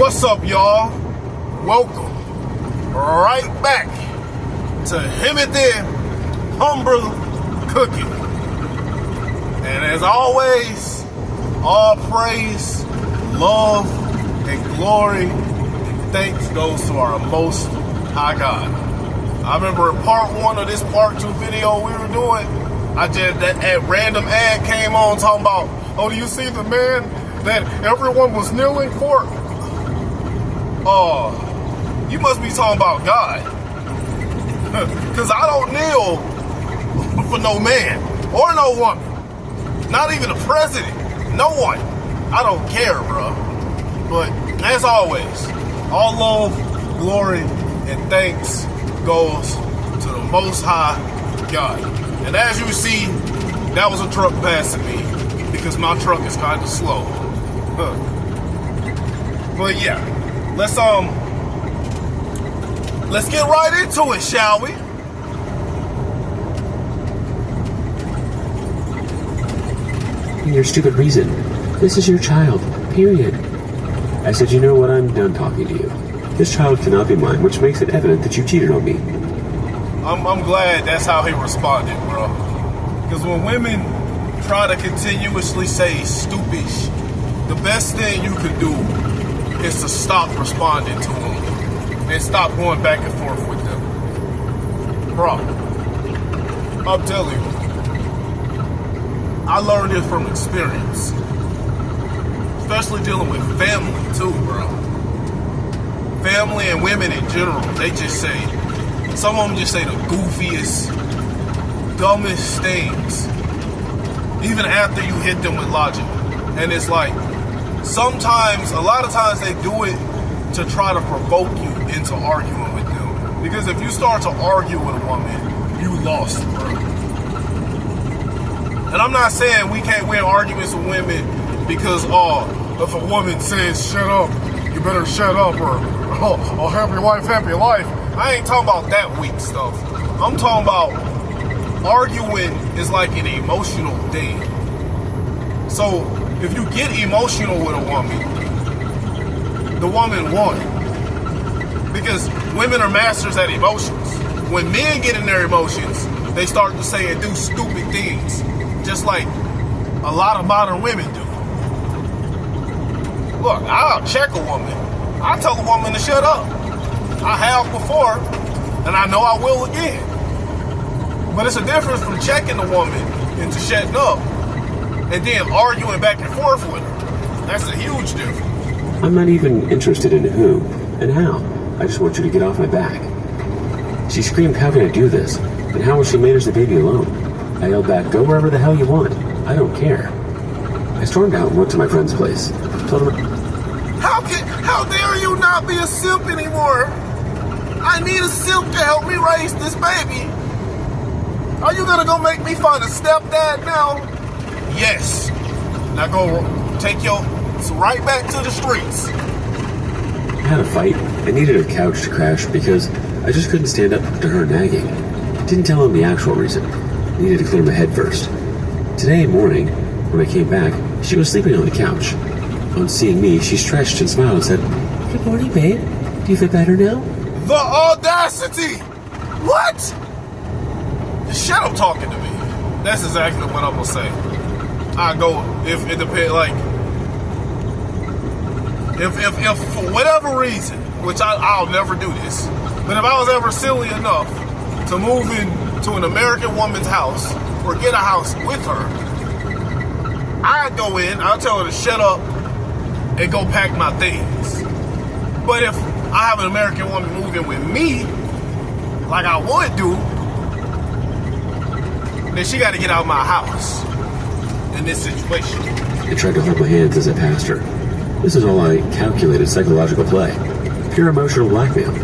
What's up, y'all? Welcome right back to Timothy Humble Cooking. And as always, all praise, love, and glory and thanks goes to our most high God. I remember in part 1 of this part 2 video we were doing, that random ad came on talking about, oh, do you see the man that everyone was kneeling for? Oh, you must be talking about God. Because I don't kneel for no man or no woman. Not even the president. No one. I don't care, bro. But as always, all love, glory, and thanks goes to the Most High God. And as you see, that was a truck passing me because my truck is kind of slow. But yeah, let's get right into it, shall we? Your stupid reason. This is your child, period. I said, you know what, I'm done talking to you. This child cannot be mine, which makes it evident that you cheated on me. I'm glad that's how he responded, bro. Because when women try to continuously say stupish, the best thing you can do is to stop responding to them and stop going back and forth with them. Bro, I'm telling you, I learned this from experience. Especially dealing with family too, bro. Family and women in general, they just say, some of them just say the goofiest, dumbest things, even after you hit them with logic. And it's like, a lot of times they do it to try to provoke you into arguing with them. Because if you start to argue with a woman, you lost, bro. And I'm not saying we can't win arguments with women because, if a woman says shut up, you better shut up, or I'll have your wife have your life. I ain't talking about that weak stuff. I'm talking about arguing is like an emotional thing. So if you get emotional with a woman, the woman won. Because women are masters at emotions. When men get in their emotions, they start to say and do stupid things, just like a lot of modern women do. Look, I'll check a woman. I tell a woman to shut up. I have before, and I know I will again. But it's a difference from checking a woman into shutting up and then arguing back and forth with her. That's a huge difference. I'm not even interested in who and how. I just want you to get off my back. She screamed, how can I do this? And how will she manage the baby alone? I yelled back, go wherever the hell you want. I don't care. I stormed out and went to my friend's place. Told him, how dare you not be a simp anymore? I need a simp to help me raise this baby. Are you gonna go make me find a stepdad now? Yes. Now go take your right back to the streets. I had a fight. I needed a couch to crash because I just couldn't stand up to her nagging. Didn't tell him the actual reason. Needed to clear my head first. Today morning, when I came back, she was sleeping on the couch. On seeing me, she stretched and smiled and said, good morning, babe. Do you feel better now? The audacity! What? Shut up talking to me. That's exactly what I'm gonna say. I go, if it depends, like, if for whatever reason, which I'll never do this, but if I was ever silly enough to move into an American woman's house or get a house with her, I'd go in, I'll tell her to shut up and go pack my things. But if I have an American woman moving with me, like I would do, then she got to get out of my house in this situation. I tried to hold my hands as I passed her. This is all I calculated psychological play. Pure emotional blackmail.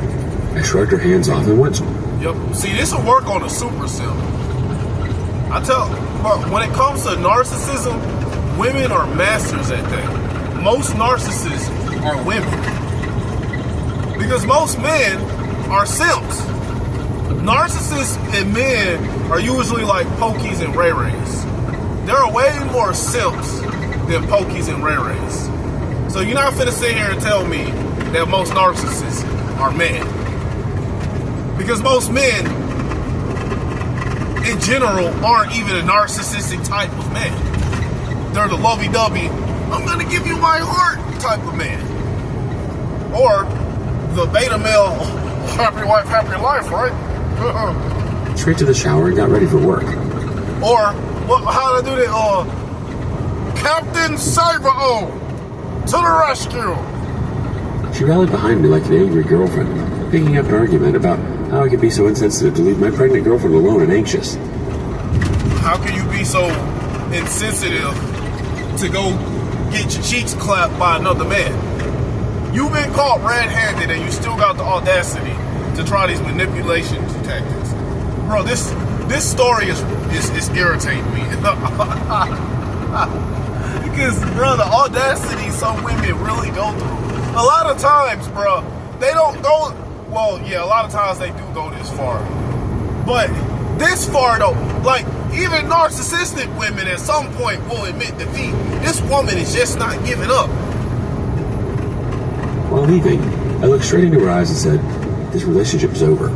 I shrugged her hands off and went. Yep. See, this will work on a super simp. But when it comes to narcissism, women are masters at that. Most narcissists are women. Because most men are simps. Narcissists and men are usually like pokies and ray-rays. There are way more simps than pokies and ray-rays. So you're not finna sit here and tell me that most narcissists are men. Because most men, in general, aren't even a narcissistic type of man. They're the lovey-dovey, I'm gonna give you my heart type of man. Or the beta male, happy wife, happy life, right? Straight to the shower and got ready for work. Or, how did I do that? Captain Cyber-O, to the rescue. She rallied behind me like an angry girlfriend, picking up an argument about how I could be so insensitive to leave my pregnant girlfriend alone and anxious. How can you be so insensitive to go get your cheeks clapped by another man? You've been caught red-handed and you still got the audacity to try these manipulation tactics. Bro, this story is irritating me. Because, bro, the audacity some women really go through. A lot of times, bro, they don't go, well, yeah, a lot of times they do go this far. But this far, though, like, even narcissistic women at some point will admit defeat. This woman is just not giving up. While leaving, I looked straight into her eyes and said, "This relationship is over.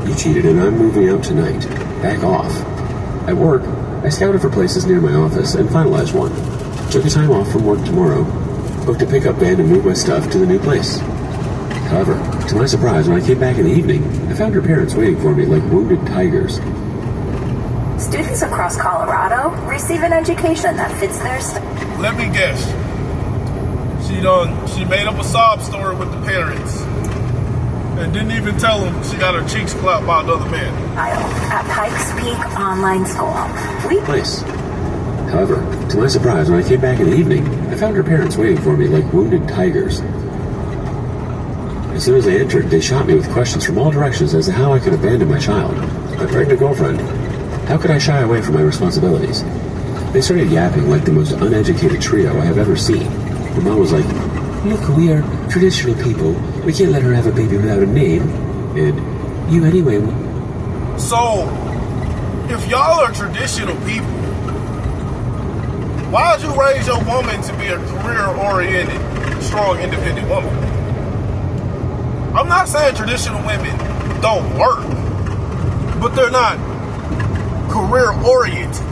You cheated and I'm moving out tonight. Back off." At work, I scouted for places near my office and finalized one. Took a time off from work tomorrow, booked a pickup van and moved my stuff to the new place. However, to my surprise, when I came back in the evening, I found her parents waiting for me like wounded tigers. Students across Colorado receive an education that fits their style. Let me guess. She made up a sob story with the parents and didn't even tell them she got her cheeks clapped by another man. At Pikes Peak Online School. Place. However, to my surprise, when I came back in the evening, I found her parents waiting for me like wounded tigers. As soon as I entered, they shot me with questions from all directions as to how I could abandon my child, my pregnant girlfriend. How could I shy away from my responsibilities? They started yapping like the most uneducated trio I have ever seen. Her mom was like, "Look, we are traditional people. We can't let her have a baby without a name. And you anyway." So, if y'all are traditional people, why would you raise your woman to be a career-oriented, strong, independent woman? I'm not saying traditional women don't work, but they're not career-oriented.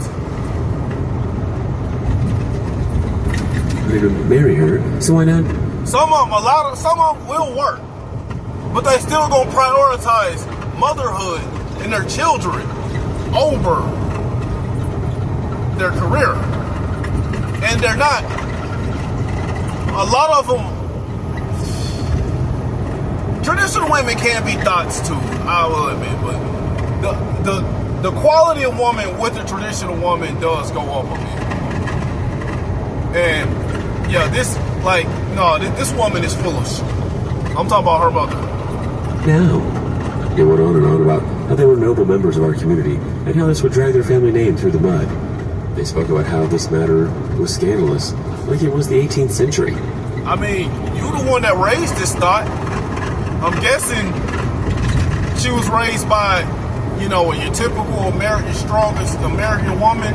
I'm going to marry her, so why not? Some of them will work, but they still gonna prioritize motherhood and their children over their career. And they're not. A lot of them. Traditional women can be thoughts too, I will admit, but the quality of woman with the traditional woman does go up a bit. And yeah, this woman is full of shit. I'm talking about her mother. Now, they went on and on about how they were noble members of our community and how this would drag their family name through the mud. They spoke about how this matter was scandalous, like it was the 18th century. I mean, you the one that raised this thought. I'm guessing she was raised by, your typical strongest American woman,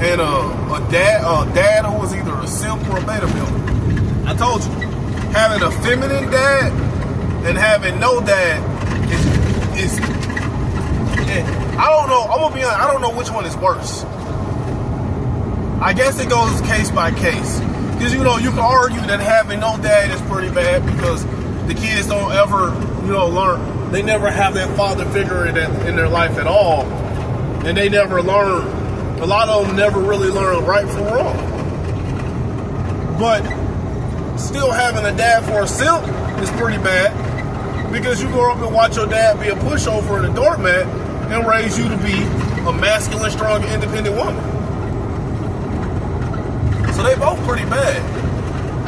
and a dad who was either a simp or a beta male. I told you, having a feminine dad and having no dad is I don't know. I'm gonna be honest. I don't know which one is worse. I guess it goes case by case. Because, you can argue that having no dad is pretty bad because the kids don't ever, learn. They never have that father figure in their life at all. And they never learn. A lot of them never really learn right from wrong. But still having a dad for a simp is pretty bad. Because you grow up and watch your dad be a pushover and a doormat and raise you to be a masculine, strong, independent woman. So they both pretty bad.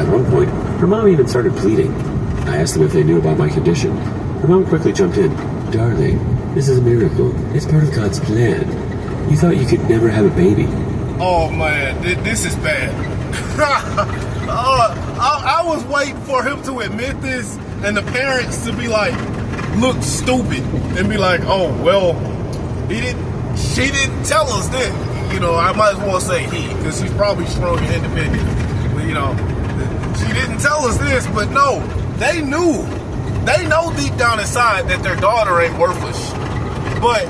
At one point, her mom even started pleading. I asked them if they knew about my condition. Her mom quickly jumped in. "Darling, this is a miracle. It's part of God's plan. You thought you could never have a baby." Oh man, this is bad. I was waiting for him to admit this and the parents to be like, look stupid and be like, "Oh, well, she didn't tell us that." I might as well say he, because she's probably strong and independent. But, she didn't tell us this, but no, They know deep down inside that their daughter ain't worthless. But,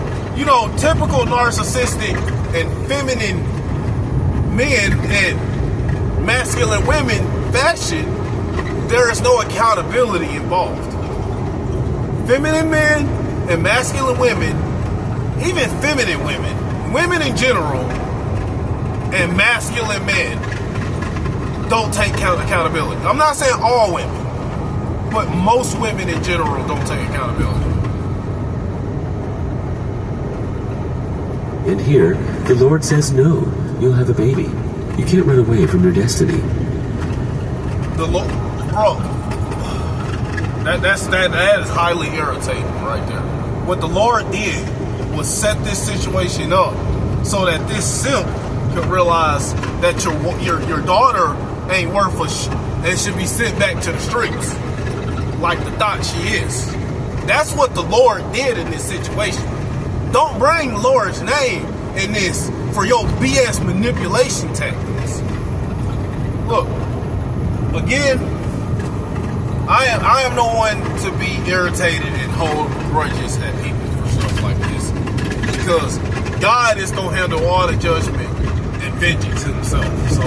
typical narcissistic and feminine men and masculine women fashion, there is no accountability involved. Feminine men and masculine women, even feminine women in general, and masculine men don't take accountability. I'm not saying all women, but most women in general don't take accountability. And here, the Lord says, no, you'll have a baby. You can't run away from your destiny. The Lord, bro, that is highly irritating right there. What the Lord did was set this situation up so that this simp could realize that your daughter ain't worthless and should be sent back to the streets like the thought she is. That's what the Lord did in this situation. Don't bring the Lord's name in this for your BS manipulation tactics. Look, again, I am no one to be irritated and hold grudges at people for stuff like this, because God is going to handle all the judgment and vengeance himself. So,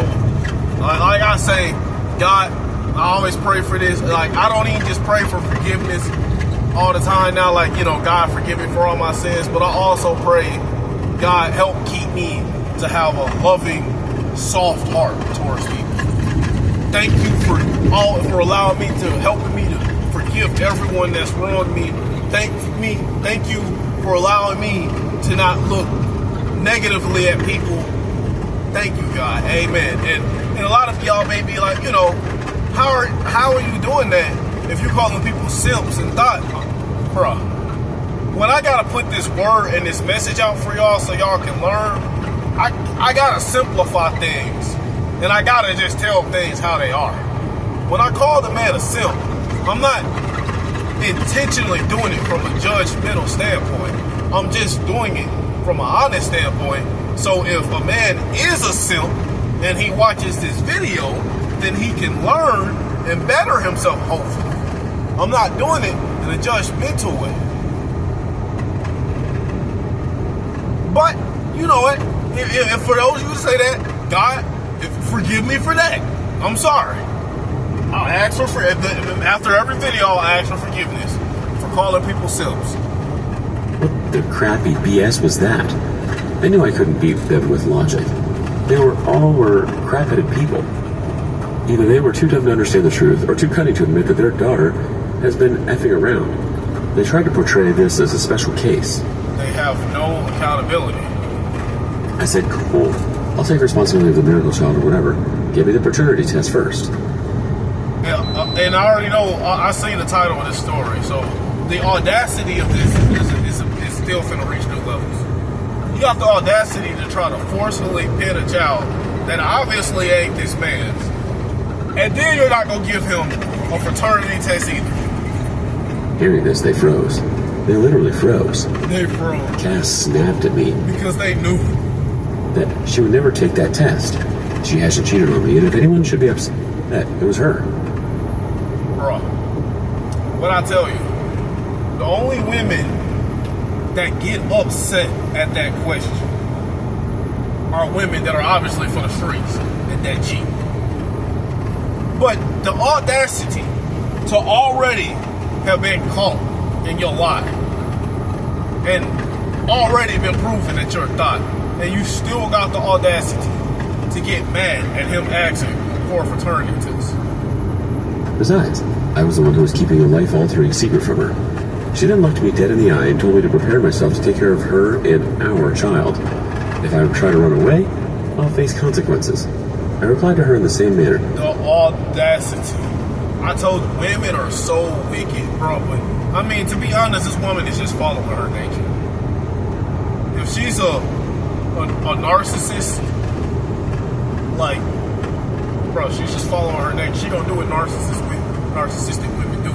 like I say, God, I always pray for this. Like, I don't even just pray for forgiveness all the time now, like, God forgive me for all my sins, but I also pray, God help keep me to have a loving, soft heart towards people. Thank you for allowing me helping me to forgive everyone that's wronged me. Thank you for allowing me to not look negatively at people. Thank you, God. Amen. And a lot of y'all may be like, how are you doing that if you're calling people simps and thought, bruh, when I gotta put this word and this message out for y'all so y'all can learn, I gotta simplify things, and I gotta just tell things how they are. When I call the man a simp, I'm not intentionally doing it from a judgmental standpoint. I'm just doing it from an honest standpoint. So if a man is a simp and he watches this video, then he can learn and better himself, hopefully. I'm not doing it in a judgmental way. But, you know what? If for those of you who say that, God, forgive me for that. I'm sorry. I'll ask for after every video, I'll ask for forgiveness for calling people simps. What the crappy BS was that? I knew I couldn't beat them with logic. They all were crap-headed people. Either they were too dumb to understand the truth, or too cunning to admit that their daughter has been effing around. They tried to portray this as a special case. They have no accountability. I said, cool. I'll take responsibility of the miracle child or whatever. Give me the paternity test first. Yeah, and I already know, I seen the title of this story, so the audacity of this is still finna reach new levels. You got the audacity to try to forcefully pin a child that obviously ain't this man's, and then you're not gonna give him a fraternity test either. Hearing this, they froze. They literally froze. They froze. Cass snapped at me. Because they knew that she would never take that test. She hasn't cheated on me, and if anyone should be upset, it was her. Bro, what I tell you, the only women that get upset at that question are women that are obviously for the streets and that cheat. But the audacity to already have been caught in your lie and already been proven that you're a thought, and you still got the audacity to get mad at him asking for a fraternity test. Besides, I was the one who was keeping a life-altering secret from her. She then looked me dead in the eye and told me to prepare myself to take care of her and our child. If I try to run away, I'll face consequences. I replied to her in the same manner. The audacity. I told you, women are so wicked, bro. But, I mean, to be honest, this woman is just following her nature. If she's a narcissist, like, bro, she's just following her nature. She gonna do what narcissistic women do.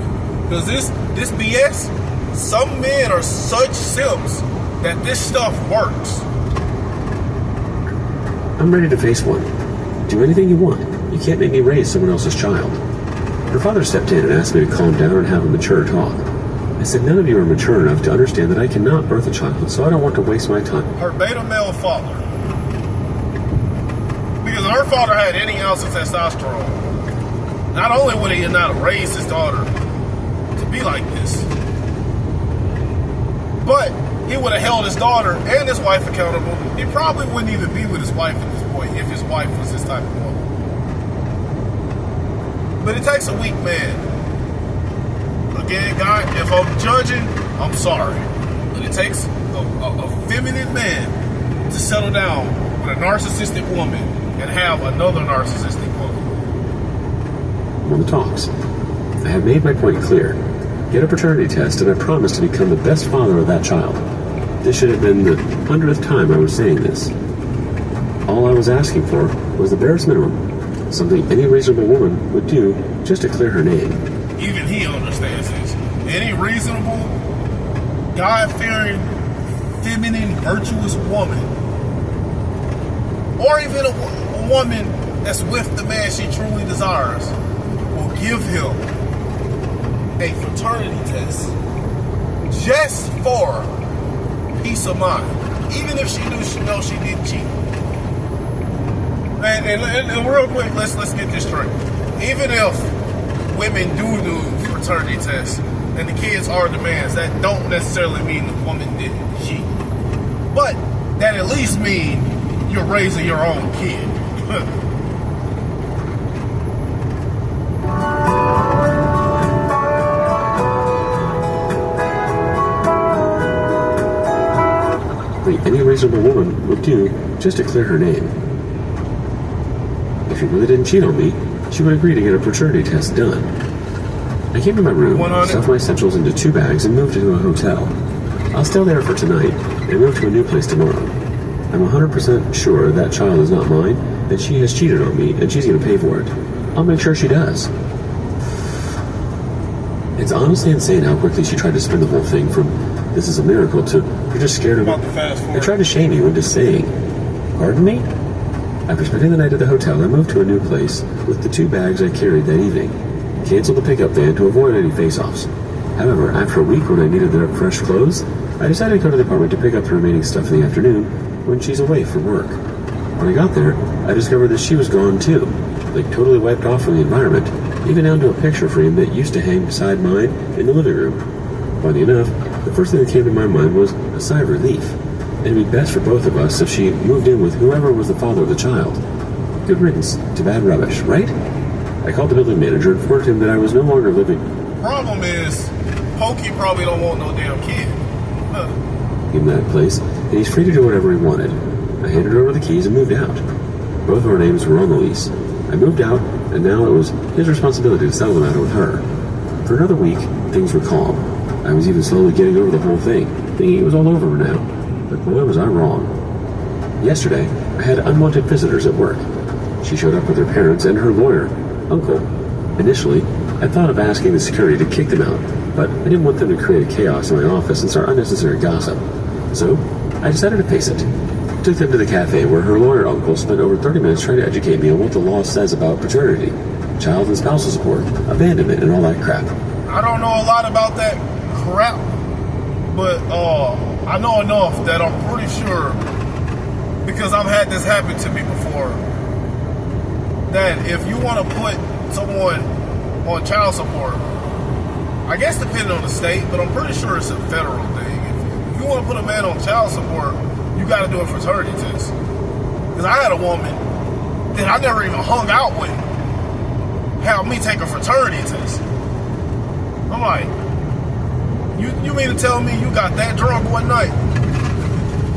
Because this BS, some men are such simps that this stuff works. I'm ready to face one. Do anything you want. You can't make me raise someone else's child. Her father stepped in and asked me to calm down and have a mature talk. I said none of you are mature enough to understand that I cannot birth a child, so I don't want to waste my time. Her beta male father. Because if her father had any ounce of testosterone, not only would he not have raised his daughter to be like this, but he would have held his daughter and his wife accountable. He probably wouldn't even be with his wife at this point if his wife was this type of woman. But it takes a weak man. Again, guy, if I'm judging, I'm sorry. But it takes a feminine man to settle down with a narcissistic woman and have another narcissistic woman. On the talks, I have made my point clear. Get a paternity test and I promise to become the best father of that child. This should have been the 100th time I was saying this. All I was asking for was the barest minimum, something any reasonable woman would do just to clear her name. Even he understands this. Any reasonable, God-fearing, feminine, virtuous woman, or even a woman that's with the man she truly desires, will give him a paternity test just for peace of mind, even if she knows she didn't cheat. And real quick, let's get this straight. Even if women do paternity tests and the kids are the man's, that don't necessarily mean the woman didn't cheat, but that at least mean you're raising your own kid. Any reasonable woman would do just to clear her name. If she really didn't cheat on me, she would agree to get a paternity test done. I came to my room, stuffed my essentials into 2 bags, and moved to a hotel. I'll stay there for tonight and move to a new place tomorrow. I'm 100% sure that child is not mine, and she has cheated on me, and she's going to pay for it. I'll make sure she does. It's honestly insane how quickly she tried to spin the whole thing from "this is a miracle" to "you're just scared of me." I tried to shame you into saying, "Pardon me?" After spending the night at the hotel, I moved to a new place with the 2 bags I carried that evening. Canceled the pickup van to avoid any face-offs. However, after a week when I needed their fresh clothes, I decided to go to the apartment to pick up the remaining stuff in the afternoon when she's away from work. When I got there, I discovered that she was gone too, like totally wiped off from the environment, even down to a picture frame that used to hang beside mine in the living room. Funny enough, the first thing that came to my mind was a sigh of relief. It'd be best for both of us if she moved in with whoever was the father of the child. Good riddance to bad rubbish, right? I called the building manager and informed him that I was no longer living. Problem is, Pokey probably don't want no damn kid. In that place, and he's free to do whatever he wanted. I handed her over the keys and moved out. Both of our names were on the lease. I moved out, and now it was his responsibility to settle the matter with her. For another week, things were calm. I was even slowly getting over the whole thing, thinking it was all over now. But boy, was I wrong. Yesterday, I had unwanted visitors at work. She showed up with her parents and her lawyer, uncle. Initially, I thought of asking the security to kick them out, but I didn't want them to create a chaos in my office and start unnecessary gossip. So, I decided to face it. Took them to the cafe where her lawyer uncle spent over 30 minutes trying to educate me on what the law says about paternity, child and spousal support, abandonment, and all that crap. I don't know a lot about that crap, but I know enough that I'm pretty sure, because I've had this happen to me before, that if you want to put someone on child support, I guess depending on the state, but I'm pretty sure it's a federal thing. If you want to put a man on child support, you got to do a fraternity test. Because I had a woman that I never even hung out with have me take a fraternity test. I'm like, you mean to tell me you got that drunk one night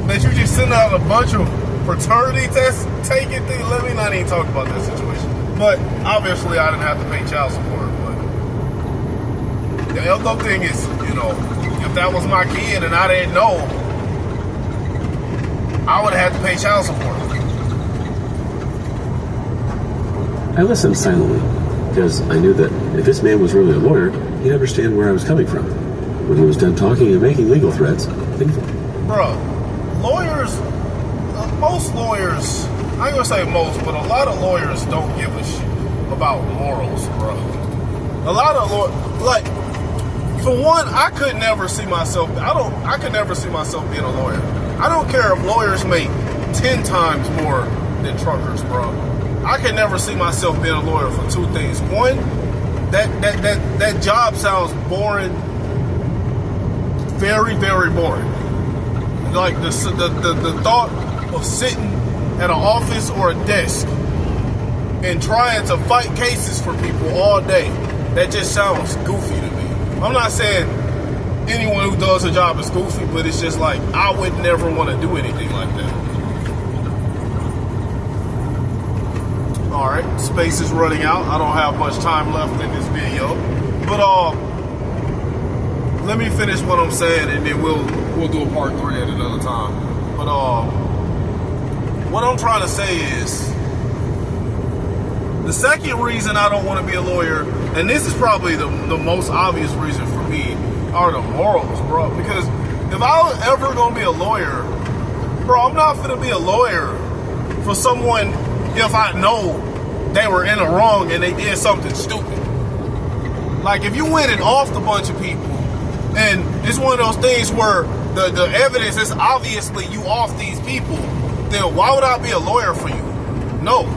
that you just sent out a bunch of fraternity tests taking things? Let me not even talk about that situation. But obviously I didn't have to pay child support. But the other thing is, you know, if that was my kid and I didn't know, I would have had to pay child support. I listened silently, because I knew that if this man was really a lawyer, he'd understand where I was coming from. When he was done talking and making legal threats, Bruh, lawyers, most lawyers, I ain't gonna say most, but a lot of lawyers don't give a shit about morals, bruh. A lot of like, for one, I could never see myself. I could never see myself being a lawyer. I don't care if lawyers make 10 times more than truckers, bro. I could never see myself being a lawyer for two things. One, that job sounds boring, very, very boring. Like the thought of sitting at an office or a desk and trying to fight cases for people all day, that just sounds goofy to me. I'm not saying anyone who does a job is goofy, but it's just like, I would never want to do anything like that. Alright, space is running out. I don't have much time left in this video. But let me finish what I'm saying, and then we'll do a part 3 at another time. But what I'm trying to say is, the second reason I don't want to be a lawyer, and this is probably the most obvious reason for me, are the morals, bro. Because if I was ever going to be a lawyer, bro, I'm not going to be a lawyer for someone if I know they were in the wrong and they did something stupid. Like, if you went and offed a bunch of people, and it's one of those things where the evidence is obviously you off these people, then why would I be a lawyer for you? No.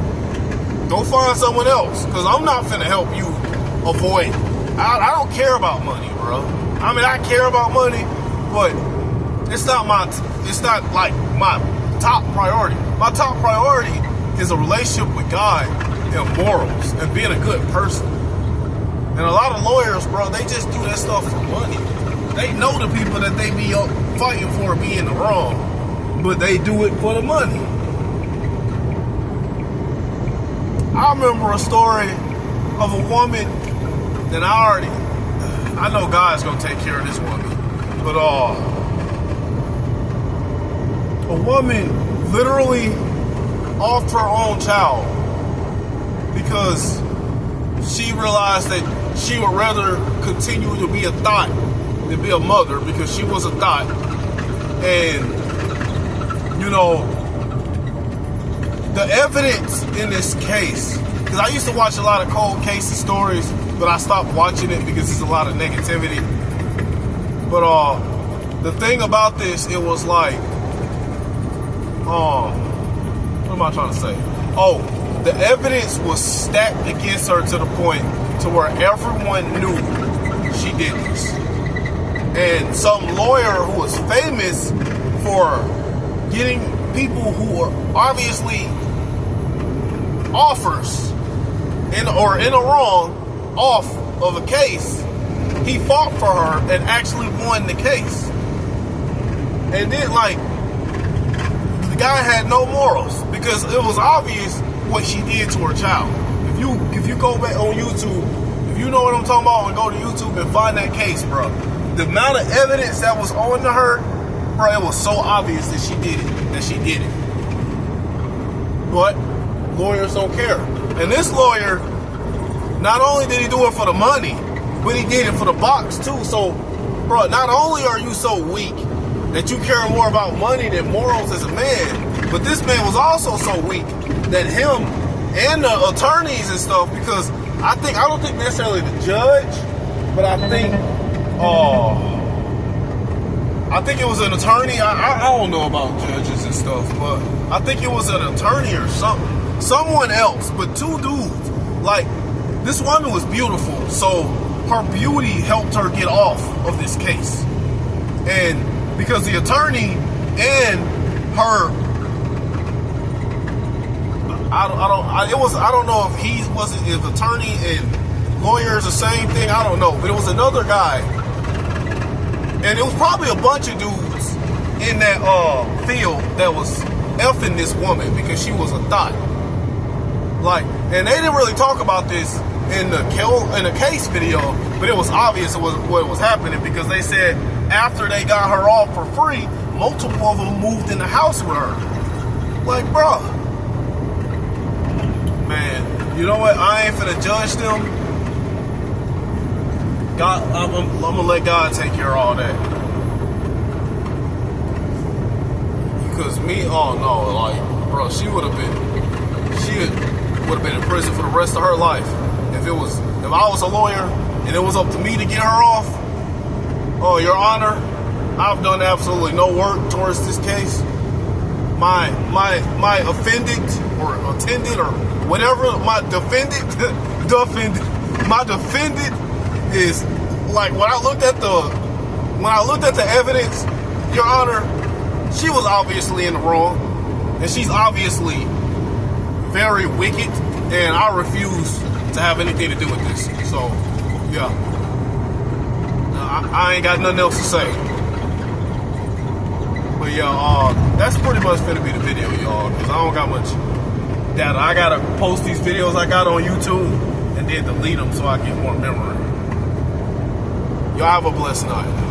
Go find someone else, because I'm not finna help you avoid. I don't care about money, bro. I mean, I care about money, but it's not like my top priority. My top priority is a relationship with God and morals and being a good person. And a lot of lawyers, bro, they just do that stuff for money. They know the people that they be fighting for be in the wrong, but they do it for the money. I remember a story of a woman, and I know God's gonna take care of this woman, but a woman literally offed her own child because she realized that she would rather continue to be a thought than be a mother, because she was a thought. And, you know, the evidence in this case, because I used to watch a lot of cold cases stories, but I stopped watching it because there's a lot of negativity. But the thing about this, it was like, what am I trying to say? Oh, the evidence was stacked against her to the point to where everyone knew she did this. And some lawyer who was famous for getting people who are obviously offers in the wrong off of a case, he fought for her and actually won the case. And then, like, the guy had no morals because it was obvious what she did to her child. If you go back on YouTube, if you know what I'm talking about, and go to YouTube and find that case, bro, the amount of evidence that was on to her, bro, it was so obvious that she did it. But lawyers don't care. And this lawyer, not only did he do it for the money, but he did it for the box too. So, bro, not only are you so weak that you care more about money than morals as a man, but this man was also so weak that him and the attorneys and stuff, because I don't think necessarily the judge, but I think it was an attorney. I don't know about judges and stuff, but I think it was an attorney or something. Someone else, but two dudes. Like, this woman was beautiful, so her beauty helped her get off of this case. And because the attorney and her, I don't know if attorney and lawyer is the same thing. I don't know, but it was another guy. And it was probably a bunch of dudes in that field that was effing this woman because she was a thought. Like, and they didn't really talk about this in the case video, but it was obvious what was happening, because they said after they got her off for free, multiple of them moved in the house with her. Like, bro, man, you know what? I ain't finna judge them. God, I'm gonna let God take care of all that. Because me, oh no, like, bro, she would have been in prison for the rest of her life if If I was a lawyer and it was up to me to get her off, oh, Your Honor, I've done absolutely no work towards this case. My offendant or attendant or whatever, my defendant, my defendant is like when I looked at the evidence, Your Honor, she was obviously in the wrong, and she's obviously very wicked, and I refuse to have anything to do with this. So, yeah, I ain't got nothing else to say. But yeah, that's pretty much finna be the video, y'all, because I don't got much data. I gotta post these videos I got on YouTube and then delete them so I get more memory. Y'all have a blessed night.